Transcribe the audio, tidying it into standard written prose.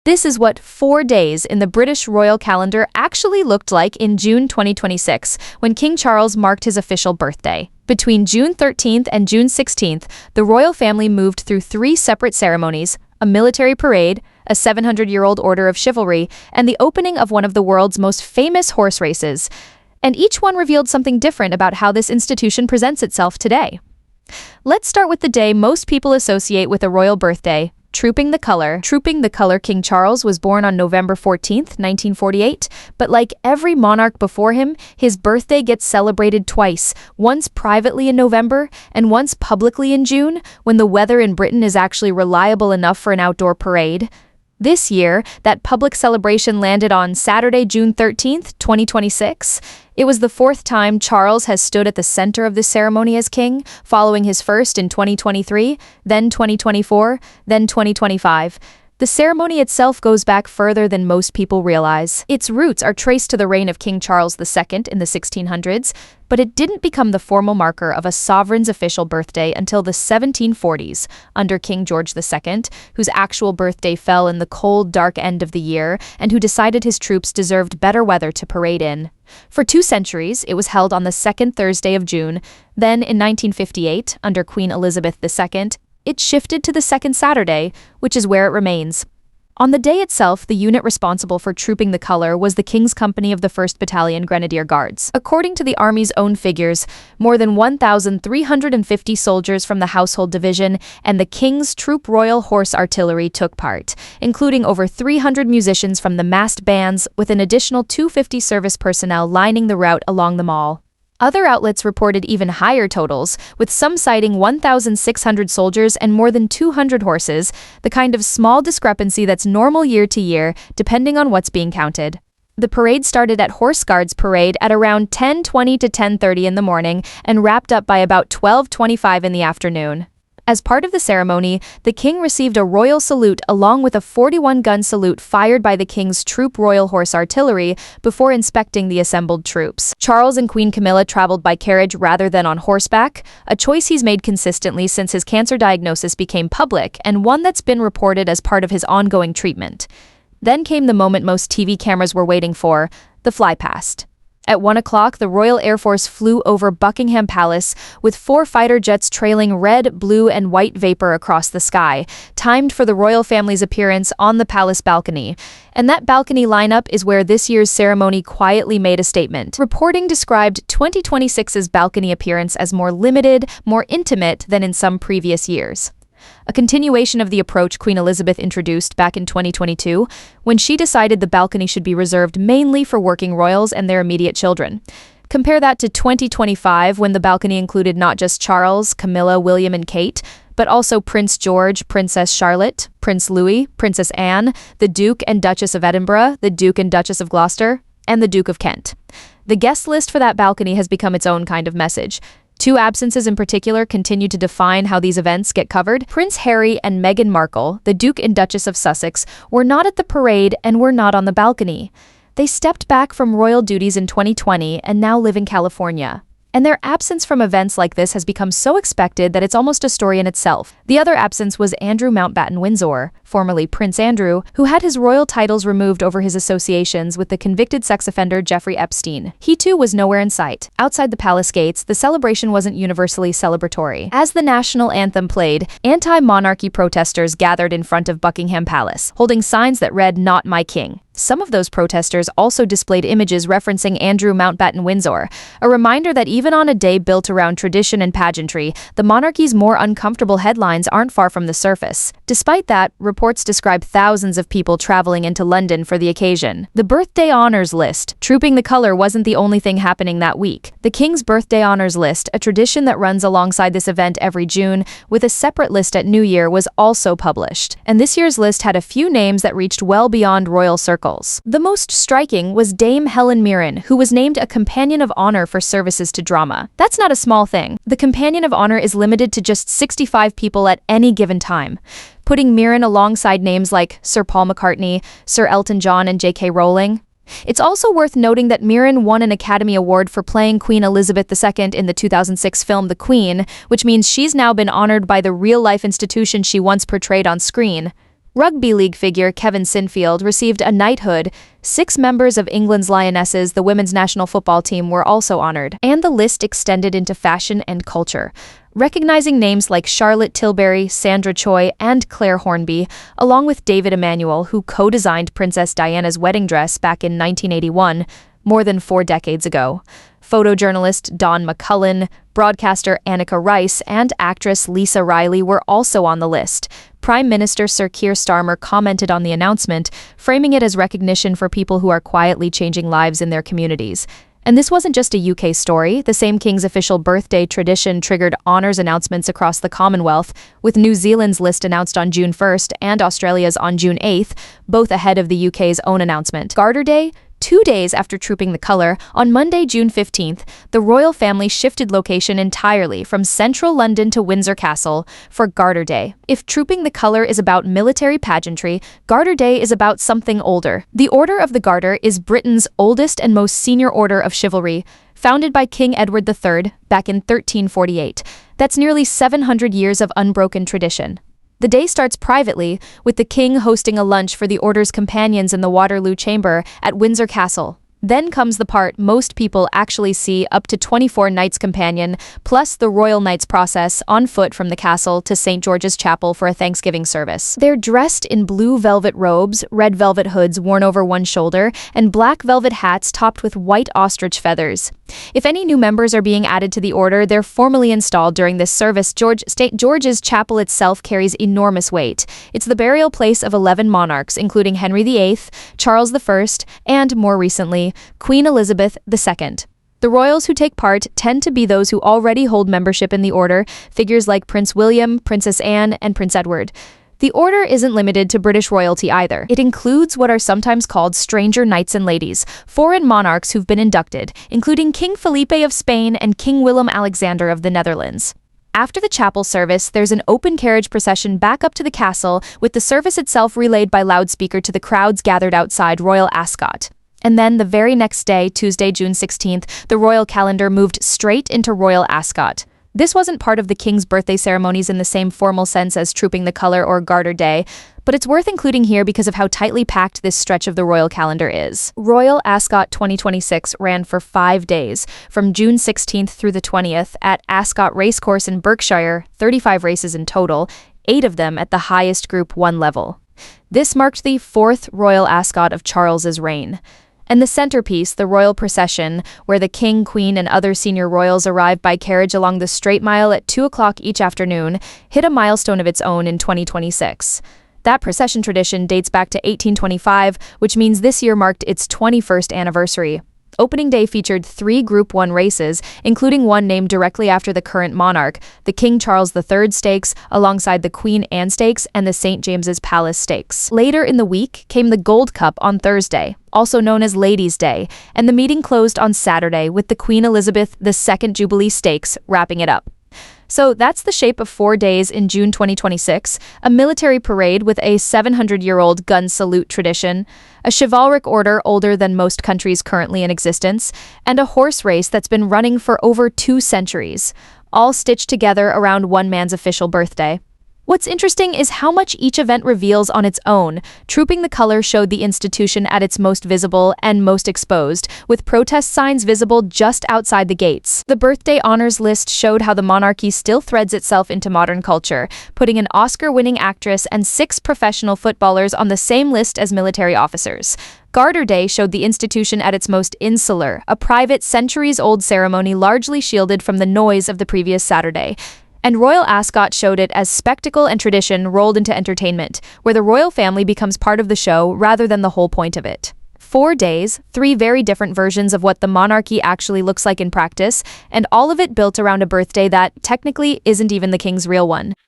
This is what 4 days in the British royal calendar actually looked like in June 2026, when King Charles marked his official birthday. Between June 13th and June 16th, the royal family moved through 3 separate ceremonies: a military parade, a 700-year-old order of chivalry, and the opening of one of the world's most famous horse races. And each one revealed something different about how this institution presents itself today. Let's start with the day most people associate with a royal birthday: Trooping the Colour. Trooping the Colour. King Charles was born on November 14th, 1948, but like every monarch before him, his birthday gets celebrated twice, once privately in November and once publicly in June, when the weather in Britain is actually reliable enough for an outdoor parade. This year, that public celebration landed on Saturday, June 13th, 2026. It was the 4th time Charles has stood at the center of this ceremony as king, following his first in 2023, then 2024, then 2025. The ceremony itself goes back further than most people realize. Its roots are traced to the reign of King Charles II in the 1600s, but it didn't become the formal marker of a sovereign's official birthday until the 1740s, under King George II, whose actual birthday fell in the cold, dark end of the year, and who decided his troops deserved better weather to parade in. For 2 centuries, it was held on the 2nd Thursday of June. Then, in 1958, under Queen Elizabeth II, it shifted to the 2nd Saturday, which is where it remains. On the day itself, the unit responsible for Trooping the Colour was the King's Company of the 1st Battalion Grenadier Guards. According to the Army's own figures, more than 1,350 soldiers from the Household Division and the King's Troop Royal Horse Artillery took part, including over 300 musicians from the massed bands, with an additional 250 service personnel lining the route along the Mall. Other outlets reported even higher totals, with some citing 1,600 soldiers and more than 200 horses, the kind of small discrepancy that's normal year to year, depending on what's being counted. The parade started at Horse Guards Parade at around 10:20 to 10:30 in the morning and wrapped up by about 12:25 in the afternoon. As part of the ceremony, the king received a royal salute along with a 41-gun salute fired by the king's Troop Royal Horse Artillery before inspecting the assembled troops. Charles and Queen Camilla traveled by carriage rather than on horseback, a choice he's made consistently since his cancer diagnosis became public, and one that's been reported as part of his ongoing treatment. Then came the moment most TV cameras were waiting for: the flypast. At 1 o'clock, the Royal Air Force flew over Buckingham Palace, with 4 fighter jets trailing red, blue, and white vapor across the sky, timed for the royal family's appearance on the palace balcony. And that balcony lineup is where this year's ceremony quietly made a statement. Reporting described 2026's balcony appearance as more limited, more intimate than in some previous years. A continuation of the approach Queen Elizabeth introduced back in 2022, when she decided the balcony should be reserved mainly for working royals and their immediate children. Compare that to 2025, when the balcony included not just Charles, Camilla, William, and Kate, but also Prince George, Princess Charlotte, Prince Louis, Princess Anne, the Duke and Duchess of Edinburgh, the Duke and Duchess of Gloucester, and the Duke of Kent. The guest list for that balcony has become its own kind of message. 2 absences in particular continue to define how these events get covered. Prince Harry and Meghan Markle, the Duke and Duchess of Sussex, were not at the parade and were not on the balcony. They stepped back from royal duties in 2020 and now live in California. And their absence from events like this has become so expected that it's almost a story in itself. The other absence was Andrew Mountbatten-Windsor, formerly Prince Andrew, who had his royal titles removed over his associations with the convicted sex offender Jeffrey Epstein. He too was nowhere in sight. Outside the palace gates, the celebration wasn't universally celebratory. As the national anthem played, anti-monarchy protesters gathered in front of Buckingham Palace, holding signs that read, "Not my king." Some of those protesters also displayed images referencing Andrew Mountbatten-Windsor, a reminder that even on a day built around tradition and pageantry, the monarchy's more uncomfortable headlines aren't far from the surface. Despite that, reports describe thousands of people traveling into London for the occasion. The birthday honors list. Trooping the Colour wasn't the only thing happening that week. The King's Birthday Honors List, a tradition that runs alongside this event every June, with a separate list at New Year, was also published. And this year's list had a few names that reached well beyond royal circles. The most striking was Dame Helen Mirren, who was named a Companion of Honor for services to drama. That's not a small thing. The Companion of Honor is limited to just 65 people at any given time, putting Mirren alongside names like Sir Paul McCartney, Sir Elton John, and J.K. Rowling. It's also worth noting that Mirren won an Academy Award for playing Queen Elizabeth II in the 2006 film The Queen, which means she's now been honored by the real-life institution she once portrayed on screen. Rugby league figure Kevin Sinfield received a knighthood. 6 members of England's Lionesses, the women's national football team, were also honored, and the list extended into fashion and culture, recognizing names like Charlotte Tilbury, Sandra Choi, and Claire Hornby, along with David Emanuel, who co-designed Princess Diana's wedding dress back in 1981, more than 4 decades ago. Photojournalist Dawn McCullen, broadcaster Annika Rice, and actress Lisa Riley were also on the list. Prime Minister Sir Keir Starmer commented on the announcement, framing it as recognition for people who are quietly changing lives in their communities. And this wasn't just a UK story. The same king's official birthday tradition triggered honours announcements across the Commonwealth, with New Zealand's list announced on June 1st and Australia's on June 8th, both ahead of the UK's own announcement. Garter Day? 2 days after trooping the colour, on Monday, June 15th, the royal family shifted location entirely from central London to Windsor Castle for Garter Day. If trooping the colour is about military pageantry, Garter Day is about something older. The Order of the Garter is Britain's oldest and most senior order of chivalry, founded by King Edward III back in 1348. That's nearly 700 years of unbroken tradition. The day starts privately, with the king hosting a lunch for the order's companions in the Waterloo Chamber at Windsor Castle. Then comes the part most people actually see: up to 24 knights companion, plus the royal knights process on foot from the castle to St. George's Chapel for a Thanksgiving service. They're dressed in blue velvet robes, red velvet hoods worn over one shoulder, and black velvet hats topped with white ostrich feathers. If any new members are being added to the order, they're formally installed during this service. St. George's Chapel itself carries enormous weight. It's the burial place of 11 monarchs, including Henry VIII, Charles I, and, more recently, Queen Elizabeth II. The royals who take part tend to be those who already hold membership in the order, figures like Prince William, Princess Anne, and Prince Edward. The order isn't limited to British royalty either. It includes what are sometimes called stranger knights and ladies, foreign monarchs who've been inducted, including King Felipe of Spain and King Willem-Alexander of the Netherlands. After the chapel service, there's an open carriage procession back up to the castle, with the service itself relayed by loudspeaker to the crowds gathered outside Royal Ascot. And then the very next day, Tuesday, June 16th, the royal calendar moved straight into Royal Ascot. This wasn't part of the king's birthday ceremonies in the same formal sense as trooping the colour or Garter Day, but it's worth including here because of how tightly packed this stretch of the royal calendar is. Royal Ascot 2026 ran for 5 days, from June 16th through the 20th, at Ascot Racecourse in Berkshire, 35 races in total, 8 of them at the highest Group 1 level. This marked the 4th Royal Ascot of Charles's reign. And the centerpiece, the royal procession, where the king, queen, and other senior royals arrived by carriage along the Straight Mile at 2 o'clock each afternoon, hit a milestone of its own in 2026. That procession tradition dates back to 1825, which means this year marked its 21st anniversary. Opening day featured 3 Group 1 races, including one named directly after the current monarch, the King Charles III Stakes, alongside the Queen Anne Stakes and the St. James's Palace Stakes. Later in the week came the Gold Cup on Thursday, also known as Ladies' Day, and the meeting closed on Saturday with the Queen Elizabeth II Jubilee Stakes wrapping it up. So that's the shape of 4 days in June 2026, a military parade with a 700-year-old gun salute tradition, a chivalric order older than most countries currently in existence, and a horse race that's been running for over 2 centuries, all stitched together around one man's official birthday. What's interesting is how much each event reveals on its own. Trooping the colour showed the institution at its most visible and most exposed, with protest signs visible just outside the gates. The birthday honours list showed how the monarchy still threads itself into modern culture, putting an Oscar-winning actress and 6 professional footballers on the same list as military officers. Garter Day showed the institution at its most insular, a private, centuries-old ceremony largely shielded from the noise of the previous Saturday. And Royal Ascot showed it as spectacle and tradition rolled into entertainment, where the royal family becomes part of the show rather than the whole point of it. 4 days, 3 very different versions of what the monarchy actually looks like in practice, and all of it built around a birthday that, technically, isn't even the king's real one.